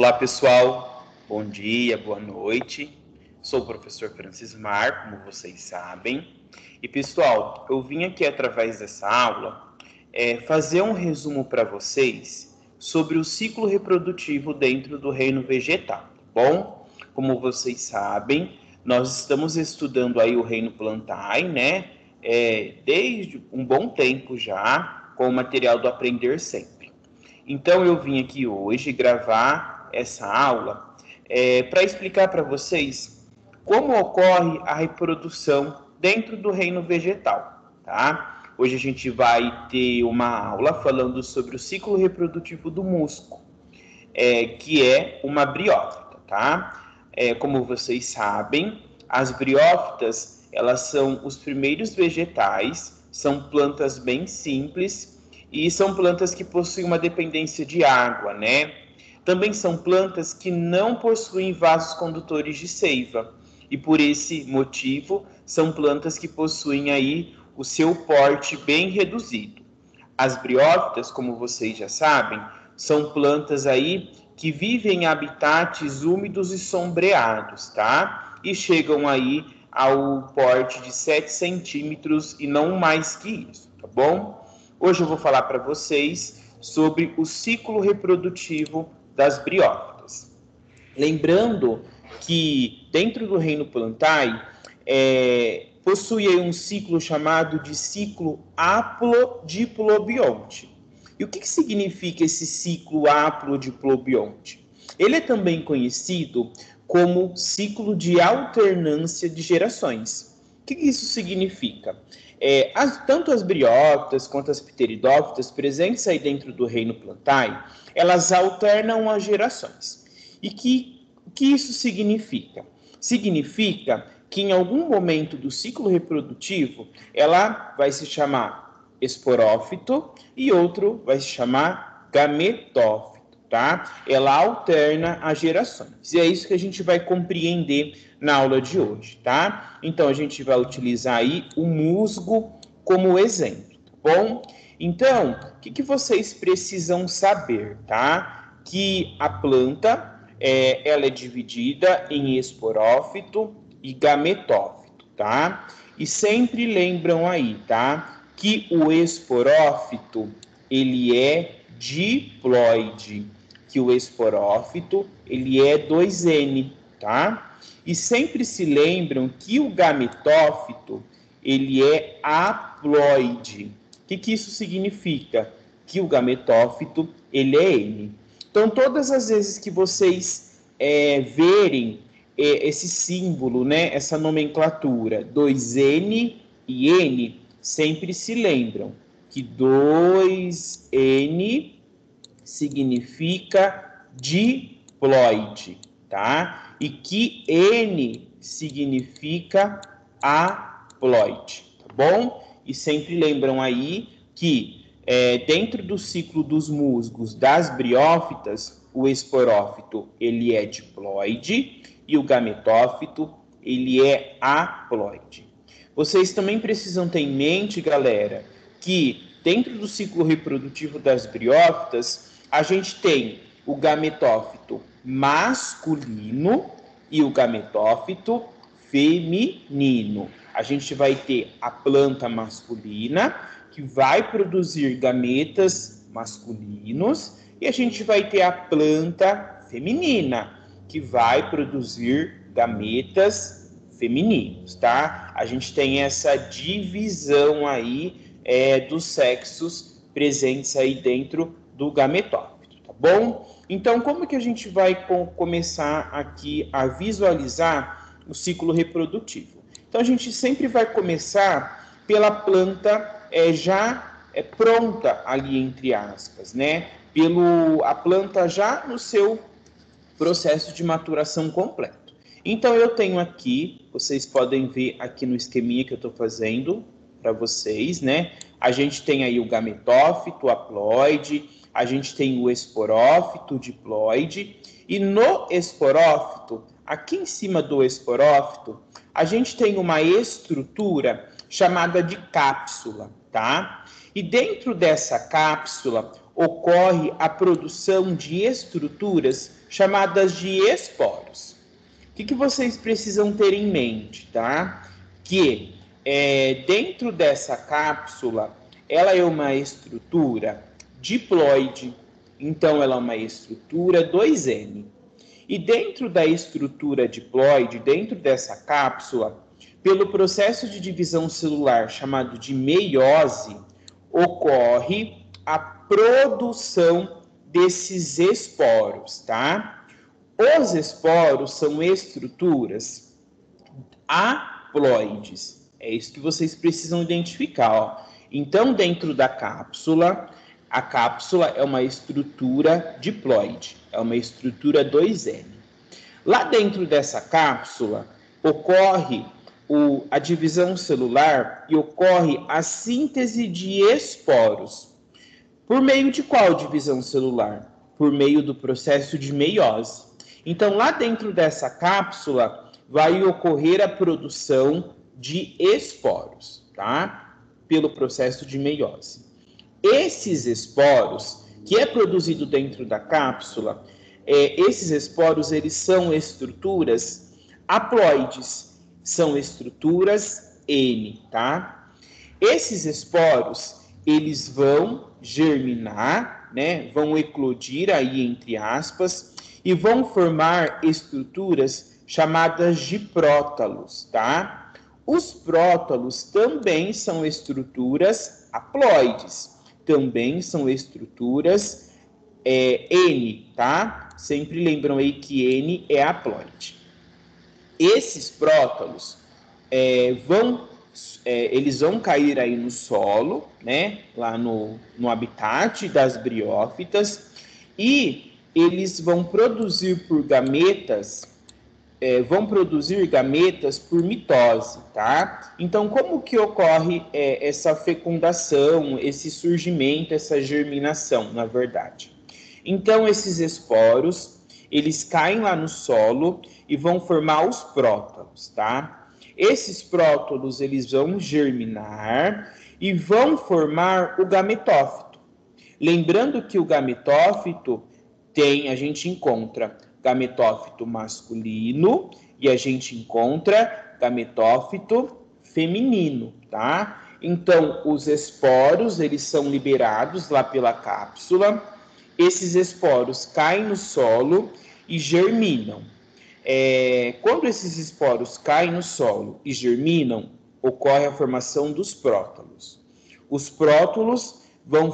Olá, pessoal. Bom dia, boa noite. Sou o professor Francismar, como vocês sabem. E, pessoal, eu vim aqui através dessa aula fazer um resumo para vocês sobre o ciclo reprodutivo dentro do reino vegetal, tá bom? Como vocês sabem, nós estamos estudando aí o reino Plantae, né? Desde um bom tempo já, com o material do Aprender Sempre. Então, eu vim aqui hoje gravar essa aula para explicar para vocês como ocorre a reprodução dentro do reino vegetal, tá? Hoje a gente vai ter uma aula falando sobre o ciclo reprodutivo do musgo, que é uma briófita, tá? Como vocês sabem, as briófitas, elas são os primeiros vegetais, são plantas bem simples e são plantas que possuem uma dependência de água, né? Também são plantas que não possuem vasos condutores de seiva e por esse motivo são plantas que possuem aí o seu porte bem reduzido. As briófitas, como vocês já sabem, são plantas aí que vivem em habitats úmidos e sombreados, tá? E chegam aí ao porte de 7 centímetros e não mais que isso, tá bom? Hoje eu vou falar para vocês sobre o ciclo reprodutivo das briófitas. Lembrando que dentro do reino Plantae possui um ciclo chamado de ciclo haplodiplobionte. E o que significa esse ciclo haplodiplobionte? Ele é também conhecido como ciclo de alternância de gerações. O que isso significa? Tanto as briófitas quanto as pteridófitas presentes aí dentro do reino Plantae, elas alternam as gerações. E o que isso significa? Significa que em algum momento do ciclo reprodutivo, ela vai se chamar esporófito e outro vai se chamar gametófito, tá? Ela alterna as gerações. E é isso que a gente vai compreender na aula de hoje, tá? Então, a gente vai utilizar aí o musgo como exemplo, tá bom? Então, o que vocês precisam saber, tá? Que a planta, ela é dividida em esporófito e gametófito, tá? E sempre lembram aí, tá? Que o esporófito, ele é diploide, que o esporófito, ele é 2N, tá? E sempre se lembram que o gametófito, ele é haploide. O que isso significa? Que o gametófito, ele é N. Então, todas as vezes que vocês verem esse símbolo, né, essa nomenclatura, 2N e N, sempre se lembram que 2N significa diploide, tá? E que N significa haploide, tá bom? E sempre lembram aí que dentro do ciclo dos musgos das briófitas, o esporófito ele é diploide e o gametófito ele é haploide. Vocês também precisam ter em mente, galera, que dentro do ciclo reprodutivo das briófitas, a gente tem o gametófito masculino e o gametófito feminino. A gente vai ter a planta masculina, que vai produzir gametas masculinos, e a gente vai ter a planta feminina, que vai produzir gametas femininos, tá? A gente tem essa divisão aí dos sexos presentes aí dentro do gametófito, tá bom? Então, como que a gente vai começar aqui a visualizar o ciclo reprodutivo? Então, a gente sempre vai começar pela planta já pronta ali, entre aspas, né? A planta já no seu processo de maturação completo. Então, eu tenho aqui, vocês podem ver aqui no esqueminha que eu estou fazendo para vocês, né? A gente tem aí o gametófito, haploide, a gente tem o esporófito, diploide, e no esporófito, aqui em cima do esporófito, a gente tem uma estrutura chamada de cápsula, tá? E dentro dessa cápsula ocorre a produção de estruturas chamadas de esporos. O que vocês precisam ter em mente, tá? Que dentro dessa cápsula, ela é uma estrutura diploide, então ela é uma estrutura 2N. E dentro da estrutura diploide, dentro dessa cápsula, pelo processo de divisão celular chamado de meiose, ocorre a produção desses esporos, tá? Os esporos são estruturas haploides. É isso que vocês precisam identificar, ó. Então, dentro da cápsula, a cápsula é uma estrutura diploide, é uma estrutura 2N. Lá dentro dessa cápsula, ocorre a divisão celular e ocorre a síntese de esporos. Por meio de qual divisão celular? Por meio do processo de meiose. Então, lá dentro dessa cápsula, vai ocorrer a produção de esporos, tá? Pelo processo de meiose. Esses esporos, que é produzido dentro da cápsula, esses esporos, eles são estruturas haploides, são estruturas N, tá? Esses esporos, eles vão germinar, né? Vão eclodir aí, entre aspas, e vão formar estruturas chamadas de prótalos, tá? Os prótalos também são estruturas haploides, também são estruturas N, tá? Sempre lembram aí que N é haploide. Esses prótalos eles vão cair aí no solo, né? Lá no habitat das briófitas, e eles vão produzir por gametas, por mitose, tá? Então, como que ocorre essa fecundação, esse surgimento, essa germinação, na verdade? Então, esses esporos, eles caem lá no solo e vão formar os prótalos, tá? Esses prótalos, eles vão germinar e vão formar o gametófito. Lembrando que o gametófito a gente encontra gametófito masculino e a gente encontra gametófito feminino, tá? Então, os esporos, eles são liberados lá pela cápsula. Esses esporos caem no solo e germinam. Quando esses esporos caem no solo e germinam, ocorre a formação dos prótalos. Os prótalos vão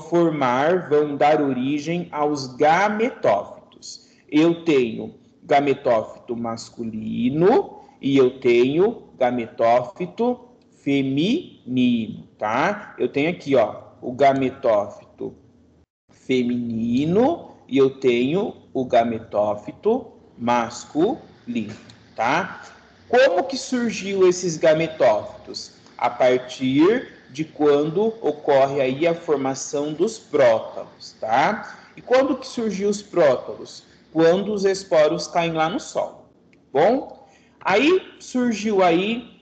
dar origem aos gametófitos. Eu tenho gametófito masculino e eu tenho gametófito feminino, tá? Eu tenho aqui, ó, o gametófito feminino e eu tenho o gametófito masculino, tá? Como que surgiu esses gametófitos? A partir de quando ocorre aí a formação dos prótalos, tá? E quando que surgiu os prótalos? Quando os esporos caem lá no solo. Bom, aí surgiu aí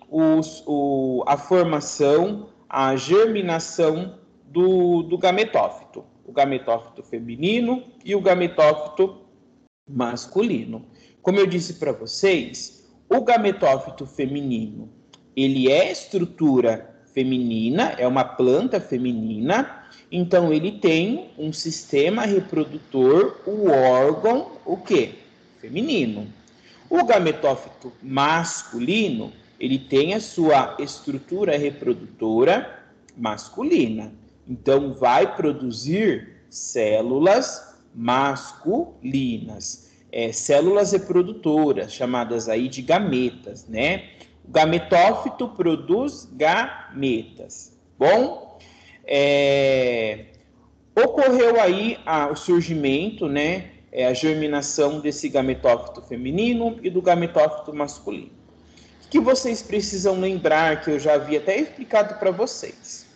a formação, a germinação do gametófito. O gametófito feminino e o gametófito masculino. Como eu disse para vocês, o gametófito feminino, ele é estrutura feminina, é uma planta feminina, então ele tem um sistema reprodutor, o órgão, o quê? Feminino. O gametófito masculino, ele tem a sua estrutura reprodutora masculina. Então, vai produzir células masculinas, células reprodutoras, chamadas aí de gametas, né? O gametófito produz gametas. Bom, ocorreu aí o surgimento, né? A germinação desse gametófito feminino e do gametófito masculino. O que vocês precisam lembrar, que eu já havia até explicado para vocês?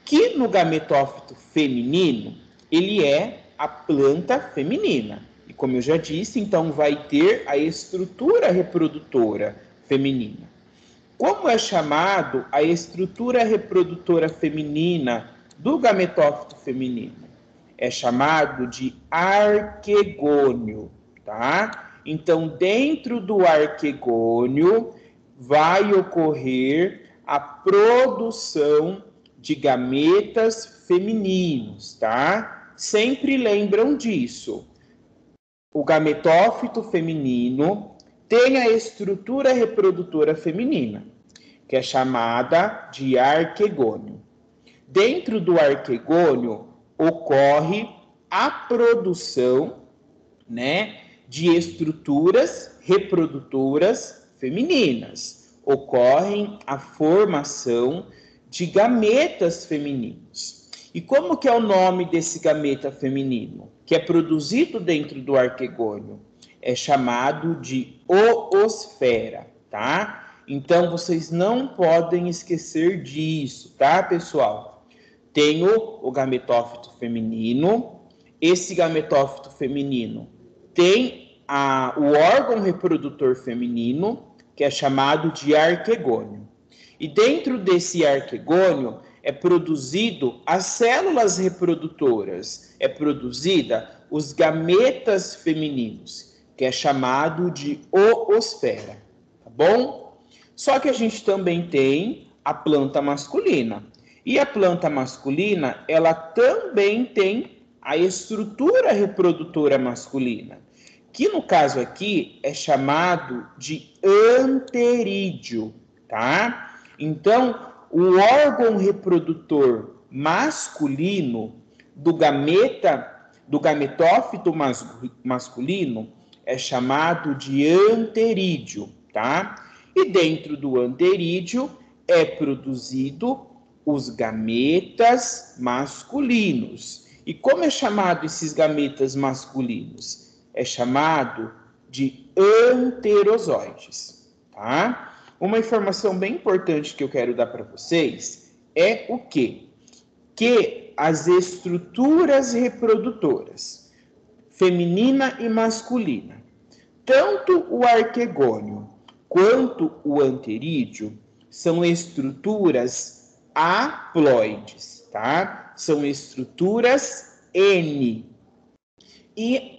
Que no gametófito feminino, ele é a planta feminina. E como eu já disse, então vai ter a estrutura reprodutora feminina. Como é chamado a estrutura reprodutora feminina do gametófito feminino? É chamado de arquegônio, tá? Então, dentro do arquegônio, vai ocorrer a produção de gametas femininos, tá? Sempre lembram disso. O gametófito feminino tem a estrutura reprodutora feminina, que é chamada de arquegônio. Dentro do arquegônio ocorre a produção, né, de estruturas reprodutoras femininas. Ocorre a formação de gametas femininos. E como que é o nome desse gameta feminino, que é produzido dentro do arquegônio? É chamado de oosfera, tá? Então, vocês não podem esquecer disso, tá, pessoal? Tem o gametófito feminino. Esse gametófito feminino tem o órgão reprodutor feminino, que é chamado de arquegônio. E dentro desse arquegônio é produzido as células reprodutoras, é produzida os gametas femininos, que é chamado de oosfera, tá bom? Só que a gente também tem a planta masculina. E a planta masculina, ela também tem a estrutura reprodutora masculina, que no caso aqui é chamado de anterídeo, tá? Então, o órgão reprodutor masculino do gametófito masculino é chamado de anterídeo, tá? E dentro do anterídeo é produzido os gametas masculinos. E como é chamado esses gametas masculinos? É chamado de anterozoides, tá? Uma informação bem importante que eu quero dar para vocês é o quê? Que as estruturas reprodutoras, feminina e masculina, tanto o arquegônio quanto o anterídeo, são estruturas haploides, tá? São estruturas N. E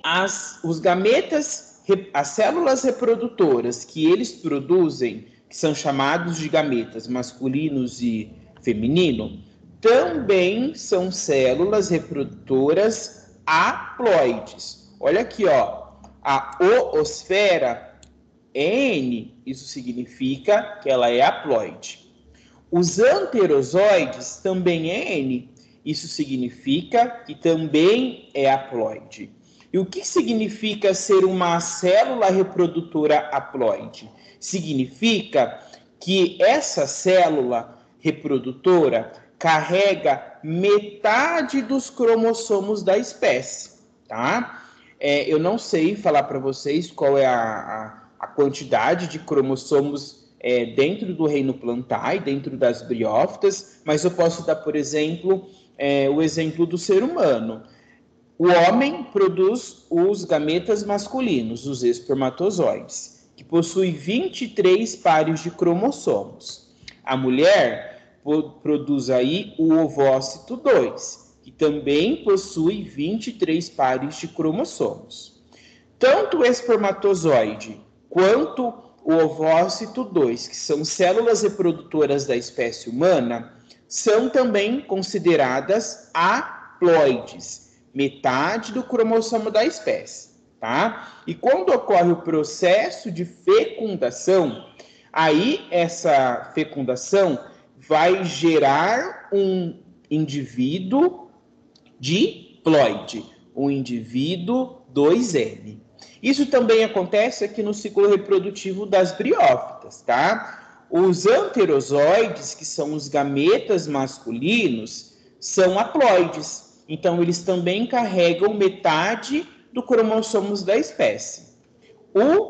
os gametas, as células reprodutoras que eles produzem, que são chamados de gametas masculinos e feminino, também são células reprodutoras haploides. Olha aqui, ó, a oosfera é N, isso significa que ela é haploide. Os anterozoides também é N, isso significa que também é haploide. E o que significa ser uma célula reprodutora haploide? Significa que essa célula reprodutora carrega metade dos cromossomos da espécie, tá? Eu não sei falar para vocês qual é a quantidade de cromossomos dentro do reino plantae, dentro das briófitas, mas eu posso dar, por exemplo, o exemplo do ser humano. O homem produz os gametas masculinos, os espermatozoides, que possuem 23 pares de cromossomos. A mulher produz aí o ovócito 2, que também possui 23 pares de cromossomos. Tanto o espermatozoide quanto o ovócito 2, que são células reprodutoras da espécie humana, são também consideradas haploides, metade do cromossomo da espécie, tá? E quando ocorre o processo de fecundação, aí essa fecundação vai gerar um indivíduo diploide, um indivíduo 2N. Isso também acontece aqui no ciclo reprodutivo das briófitas, tá? Os anterozoides, que são os gametas masculinos, são haploides. Então, eles também carregam metade do cromossomos da espécie.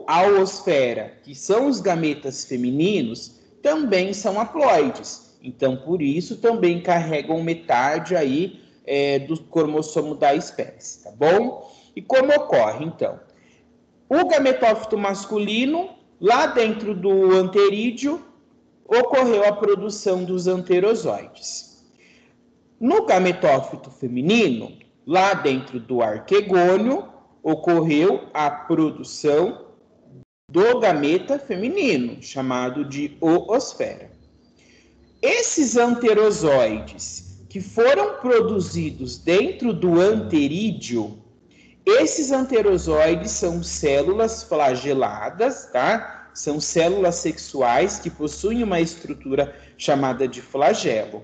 A oosfera, que são os gametas femininos, também são haploides. Então, por isso, também carregam metade aí do cromossomo da espécie, tá bom? E como ocorre, então? O gametófito masculino, lá dentro do anterídeo, ocorreu a produção dos anterozoides. No gametófito feminino, lá dentro do arquegônio, ocorreu a produção do gameta feminino, chamado de oosfera. Esses anterozoides que foram produzidos dentro do anterídeo, esses anterozoides são células flageladas, tá? São células sexuais que possuem uma estrutura chamada de flagelo.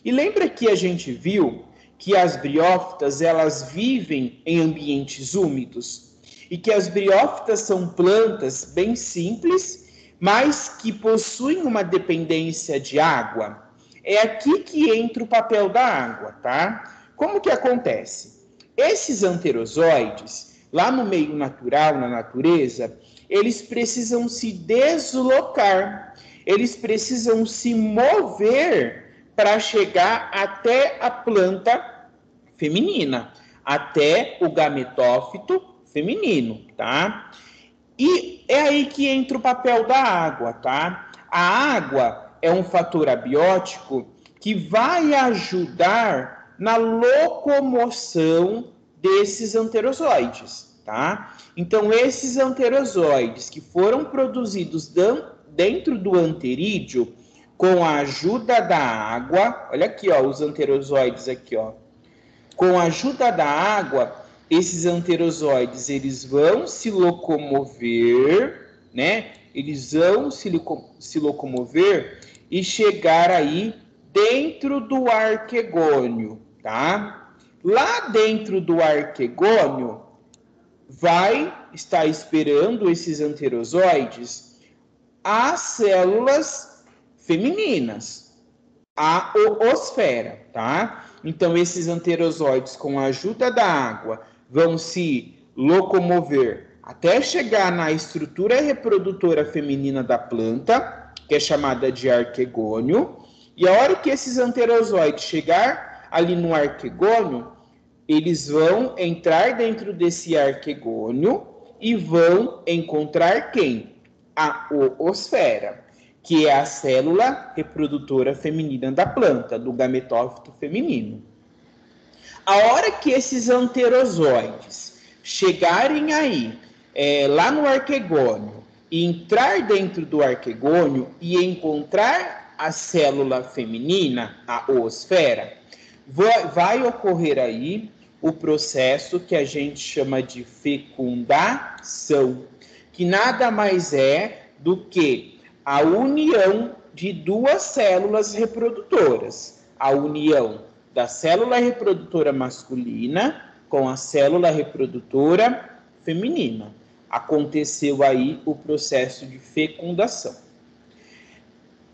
E lembra que a gente viu que as briófitas, elas vivem em ambientes úmidos e que as briófitas são plantas bem simples, mas que possuem uma dependência de água. É aqui que entra o papel da água, tá? Como que acontece? Esses anterozoides, lá no meio natural, na natureza, eles precisam se deslocar, eles precisam se mover para chegar até a planta feminina, até o gametófito feminino, tá? E é aí que entra o papel da água, tá? A água é um fator abiótico que vai ajudar na locomoção desses anterozoides, tá? Então, esses anterozoides que foram produzidos dentro do anterídeo, com a ajuda da água, olha aqui, ó, os anterozoides aqui, ó. Com a ajuda da água, esses anterozoides, eles vão se locomover, né? Eles vão se locomover e chegar aí dentro do arquegônio, tá? Lá dentro do arquegônio, vai estar esperando esses anterozoides as células femininas, a oosfera, tá? Então, esses anterozoides, com a ajuda da água, vão se locomover até chegar na estrutura reprodutora feminina da planta, que é chamada de arquegônio. E a hora que esses anterozoides chegar ali no arquegônio, eles vão entrar dentro desse arquegônio e vão encontrar quem? A oosfera, que é a célula reprodutora feminina da planta, do gametófito feminino. A hora que esses anterozoides chegarem aí, lá no arquegônio, e entrar dentro do arquegônio e encontrar a célula feminina, a oosfera, vai ocorrer aí o processo que a gente chama de fecundação, que nada mais é do que a união de duas células reprodutoras, a união da célula reprodutora masculina com a célula reprodutora feminina. Aconteceu aí o processo de fecundação.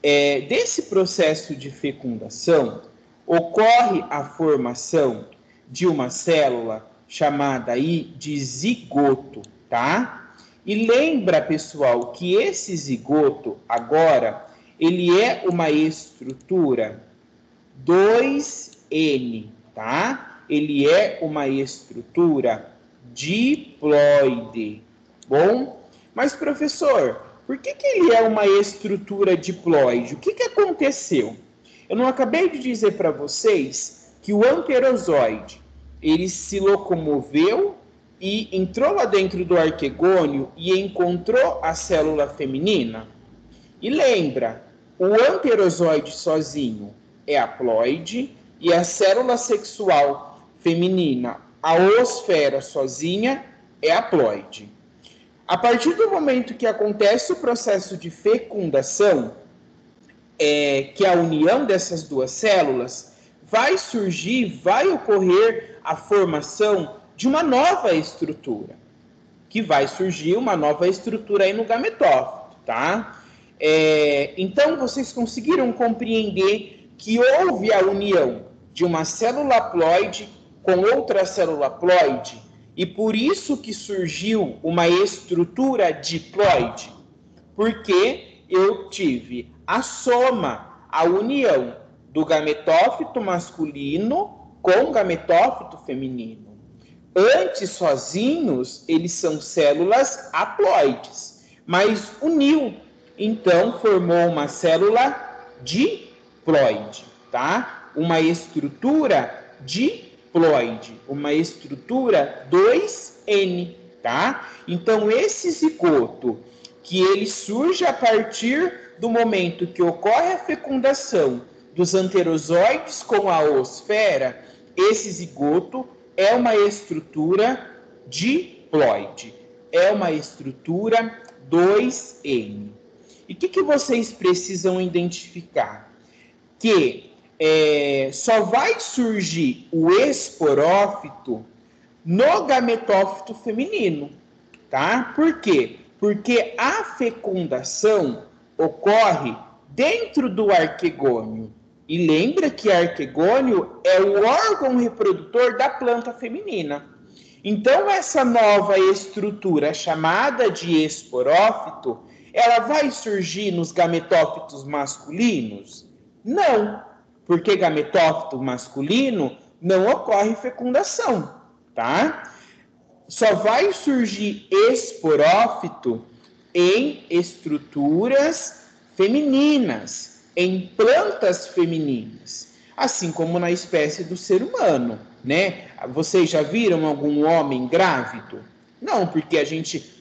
Desse processo de fecundação, ocorre a formação de uma célula chamada aí de zigoto, tá? E lembra, pessoal, que esse zigoto, agora, ele é uma estrutura 2N, tá? Ele é uma estrutura diploide, bom? Mas, professor, por que ele é uma estrutura diploide? O que aconteceu? Eu não acabei de dizer para vocês que o anterozoide, ele se locomoveu e entrou lá dentro do arquegônio e encontrou a célula feminina? E lembra, o anterozoide sozinho é haploide e a célula sexual feminina, a oosfera sozinha, é haploide. A partir do momento que acontece o processo de fecundação, que é a união dessas duas células, vai ocorrer a formação de uma nova estrutura, que vai surgir uma nova estrutura aí no gametófito, tá? Então, vocês conseguiram compreender que houve a união de uma célula haploide com outra célula haploide, e por isso que surgiu uma estrutura diploide, porque eu tive a soma, a união do gametófito masculino com o gametófito feminino. Antes, sozinhos, eles são células haploides, mas uniu, então formou uma célula diploide, tá? Uma estrutura diploide. diploide, uma estrutura 2N, tá? Então, esse zigoto, que ele surge a partir do momento que ocorre a fecundação dos anterozoides com a oosfera, esse zigoto é uma estrutura diploide, é uma estrutura 2N. E o que vocês precisam identificar? Que só vai surgir o esporófito no gametófito feminino, tá? Por quê? Porque a fecundação ocorre dentro do arquegônio. E lembra que arquegônio é o órgão reprodutor da planta feminina. Então, essa nova estrutura chamada de esporófito, ela vai surgir nos gametófitos masculinos? Não, porque gametófito masculino não ocorre fecundação, tá? Só vai surgir esporófito em estruturas femininas, em plantas femininas, assim como na espécie do ser humano, né? Vocês já viram algum homem grávido? Não, porque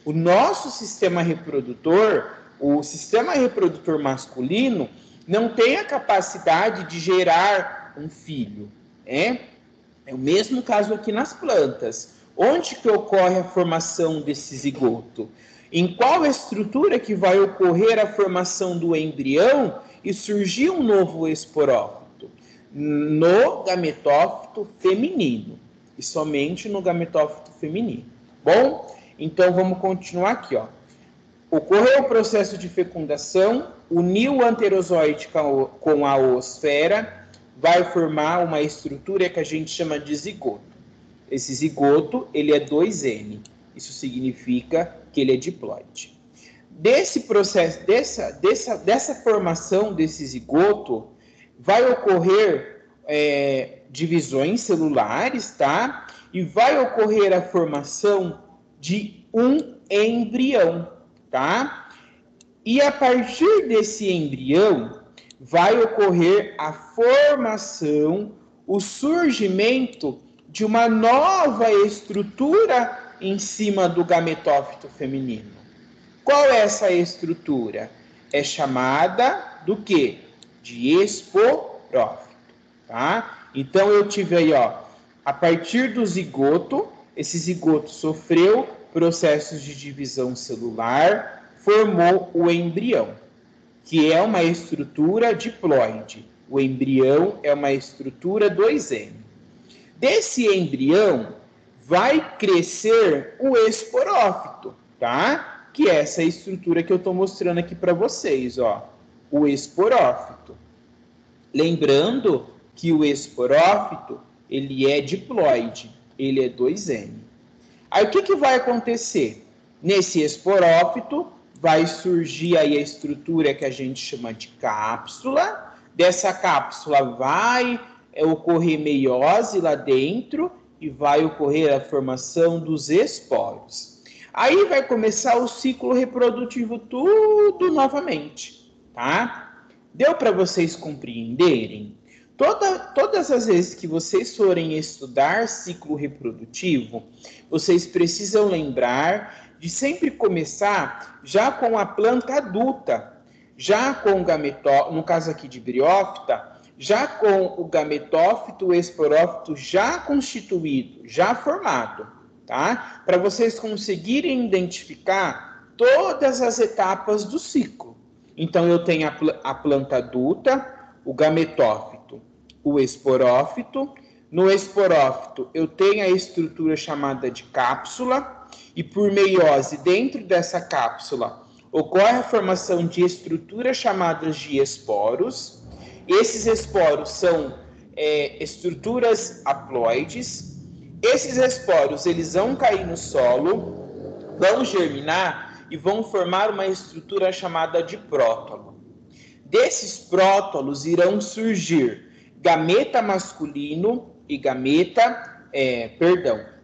o nosso sistema reprodutor, o sistema reprodutor masculino, não tem a capacidade de gerar um filho, né? É o mesmo caso aqui nas plantas. Onde que ocorre a formação desse zigoto? Em qual estrutura que vai ocorrer a formação do embrião e surgir um novo esporófito? No gametófito feminino. E somente no gametófito feminino. Bom, então vamos continuar aqui, ó. Ocorreu o processo de fecundação, uniu o anterozoide com a oosfera, vai formar uma estrutura que a gente chama de zigoto. Esse zigoto, ele é 2N. Isso significa que ele é diploide. Desse processo, dessa formação desse zigoto, vai ocorrer divisões celulares, tá? E vai ocorrer a formação de um embrião, tá? E a partir desse embrião, vai ocorrer a formação, o surgimento de uma nova estrutura em cima do gametófito feminino. Qual é essa estrutura? É chamada do quê? De esporófito, tá? Então eu tive aí, ó, a partir do zigoto, esse zigoto sofreu processos de divisão celular, formou o embrião, que é uma estrutura diploide. O embrião é uma estrutura 2N. Desse embrião vai crescer o esporófito, tá? Que é essa estrutura que eu estou mostrando aqui para vocês, ó. O esporófito. Lembrando que o esporófito, ele é diploide, ele é 2N. Aí o que vai acontecer? Nesse esporófito vai surgir aí a estrutura que a gente chama de cápsula. Dessa cápsula vai ocorrer meiose lá dentro e vai ocorrer a formação dos esporos. Aí vai começar o ciclo reprodutivo tudo novamente, tá? Deu para vocês compreenderem? Todas as vezes que vocês forem estudar ciclo reprodutivo, vocês precisam lembrar de sempre começar já com a planta adulta, já com o gametófito, no caso aqui de briófita, já com o gametófito, o esporófito já constituído, já formado, tá? Para vocês conseguirem identificar todas as etapas do ciclo. Então, eu tenho a planta adulta, o gametófito, o esporófito. No esporófito, eu tenho a estrutura chamada de cápsula, e por meiose, dentro dessa cápsula, ocorre a formação de estruturas chamadas de esporos. Esses esporos são estruturas haploides. Esses esporos, eles vão cair no solo, vão germinar e vão formar uma estrutura chamada de prótolo. Desses prótolos irão surgir gameta masculino e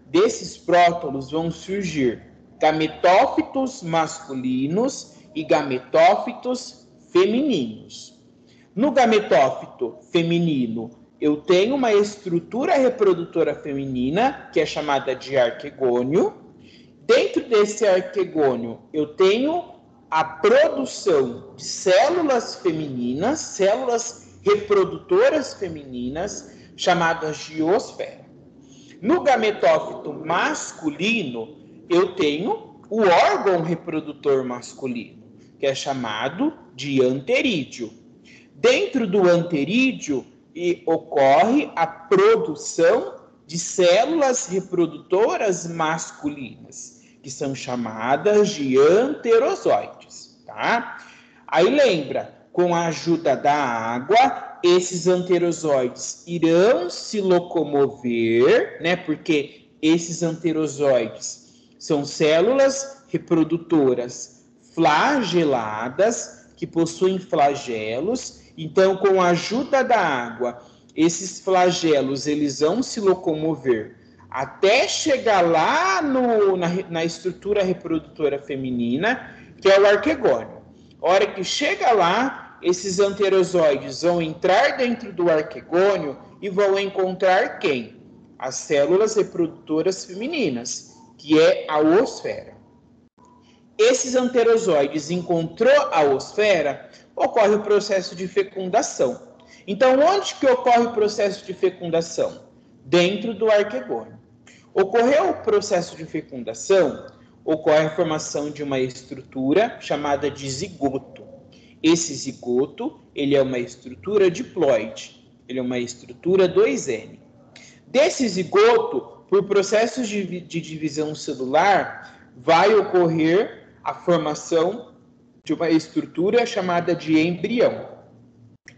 desses prótolos vão surgir gametófitos masculinos e gametófitos femininos. No gametófito feminino, eu tenho uma estrutura reprodutora feminina, que é chamada de arquegônio. Dentro desse arquegônio, eu tenho a produção de células femininas, células reprodutoras femininas, chamadas de oosfera. No gametófito masculino, eu tenho o órgão reprodutor masculino, que é chamado de anterídeo. Dentro do anterídeo ocorre a produção de células reprodutoras masculinas, que são chamadas de anterozoides, tá? Aí lembra, com a ajuda da água, esses anterozoides irão se locomover, né? Porque esses anterozoides são células reprodutoras flageladas, que possuem flagelos. Então, com a ajuda da água, esses flagelos eles vão se locomover até chegar lá na estrutura reprodutora feminina, que é o arquegônio. A hora que chega lá, esses anterozoides vão entrar dentro do arquegônio e vão encontrar quem? As células reprodutoras femininas, que é a oosfera. Esses anterozoides encontrou a oosfera, ocorre o processo de fecundação. Então, onde que ocorre o processo de fecundação? Dentro do arquegônio. Ocorreu o processo de fecundação, ocorre a formação de uma estrutura chamada de zigoto. Esse zigoto, ele é uma estrutura diploide, ele é uma estrutura 2N. Desse zigoto, por processos de divisão celular, vai ocorrer a formação de uma estrutura chamada de embrião.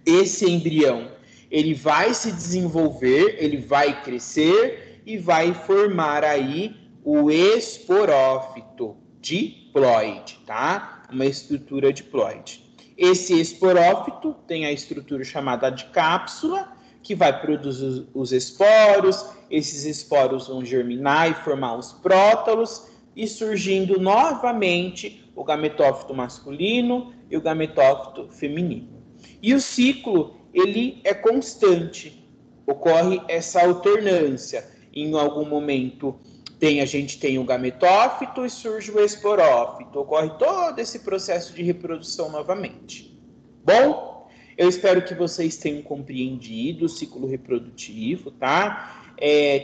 Esse embrião, ele vai se desenvolver, ele vai crescer e vai formar aí o esporófito diploide, tá? Uma estrutura diploide. Esse esporófito tem a estrutura chamada de cápsula, que vai produzir os esporos, esses esporos vão germinar e formar os prótalos, e surgindo novamente o gametófito masculino e o gametófito feminino. E o ciclo, ele é constante, ocorre essa alternância. Em algum momento a gente tem o gametófito e surge o esporófito, ocorre todo esse processo de reprodução novamente. Bom, eu espero que vocês tenham compreendido o ciclo reprodutivo, tá?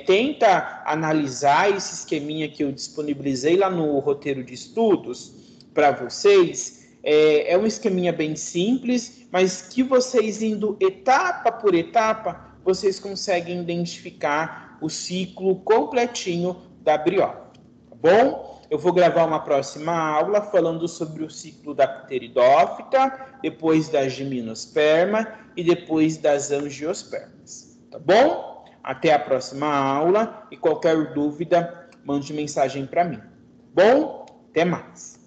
Tenta analisar esse esqueminha que eu disponibilizei lá no roteiro de estudos para vocês. É um esqueminha bem simples, mas que vocês indo etapa por etapa, vocês conseguem identificar o ciclo completinho da briófita, tá bom? Eu vou gravar uma próxima aula falando sobre o ciclo da pteridófita, depois da gimnosperma e depois das angiospermas, tá bom? Até a próxima aula e qualquer dúvida, mande mensagem para mim. Bom, até mais.